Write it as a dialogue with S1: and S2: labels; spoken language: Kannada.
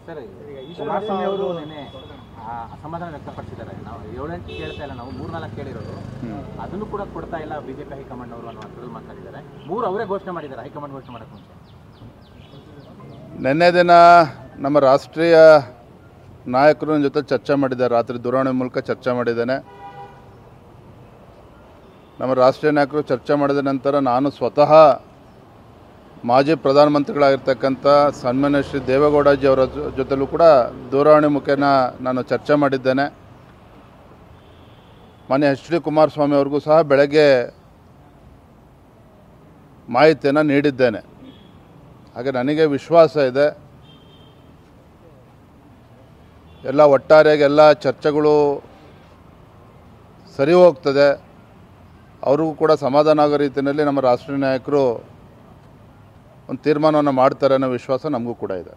S1: ಸರ್, ಕುಮಾರಸ್ವಾಮಿ ಅವರು ನಿನ್ನೆ ಅಸಮಾಧಾನ ವ್ಯಕ್ತಪಡಿಸಿದ್ದಾರೆ. ನಾವು 7-8 ಕೇಳ್ತಾ ಇಲ್ಲ, ನಾವು 3-4 ಕೇಳಿರೋದು, ಅದನ್ನು ಕೂಡ ಕೊಡ್ತಾ ಇಲ್ಲ ಬಿಜೆಪಿ ಹೈಕಮಾಂಡ್ ಅವರು ಅನ್ನೋ ಅರ್ಥದಲ್ಲಿ ಮಾತಾಡಿದ್ದಾರೆ. 3 ಅವರೇ ಘೋಷಣೆ ಮಾಡಿದ್ದಾರೆ, ಹೈಕಮಾಂಡ್ ಘೋಷಣೆ ಮಾಡೋಕ್ಕೆ ಮುಂಚೆ.
S2: ನಿನ್ನೆ ದಿನ ನಮ್ಮ ರಾಷ್ಟ್ರೀಯ ನಾಯಕರ ಜೊತೆ ಚರ್ಚೆ ಮಾಡಿದ್ದಾರೆ, ರಾತ್ರಿ ದೂರವಾಣಿ ಮೂಲಕ ಚರ್ಚೆ ಮಾಡಿದ್ದೇನೆ. ನಮ್ಮ ರಾಷ್ಟ್ರೀಯ ನಾಯಕರು ಚರ್ಚೆ ಮಾಡಿದ ನಂತರ ನಾನು ಸ್ವತಃ ಮಾಜಿ ಪ್ರಧಾನಮಂತ್ರಿಗಳಾಗಿರ್ತಕ್ಕಂಥ ಸನ್ಮಾನ್ಯ ಶ್ರೀ ದೇವೇಗೌಡಜಿ ಅವರ ಜೊತೆಲೂ ಕೂಡ ದೂರವಾಣಿ ಮುಖೇನ ನಾನು ಚರ್ಚೆ ಮಾಡಿದ್ದೇನೆ. ಮಾನ್ಯ HD ಕುಮಾರಸ್ವಾಮಿ ಅವ್ರಿಗೂ ಸಹ ಬೆಳಗ್ಗೆ ಮಾಹಿತಿಯನ್ನು ನೀಡಿದ್ದೇನೆ. ಹಾಗೆ ನನಗೆ ವಿಶ್ವಾಸ ಇದೆ, ಎಲ್ಲ ಒಟ್ಟಾರೆಯಾಗಿ ಎಲ್ಲ ಚರ್ಚೆಗಳು ಸರಿ ಹೋಗ್ತದೆ. ಅವ್ರಿಗೂ ಕೂಡ ಸಮಾಧಾನ ಆಗೋ ರೀತಿಯಲ್ಲಿ ನಮ್ಮ ರಾಷ್ಟ್ರೀಯ ನಾಯಕರು ಒಂದು ತೀರ್ಮಾನವನ್ನು ಮಾಡ್ತಾರೆ ಅನ್ನೋ ವಿಶ್ವಾಸ ನಮಗೂ ಕೂಡ ಇದೆ.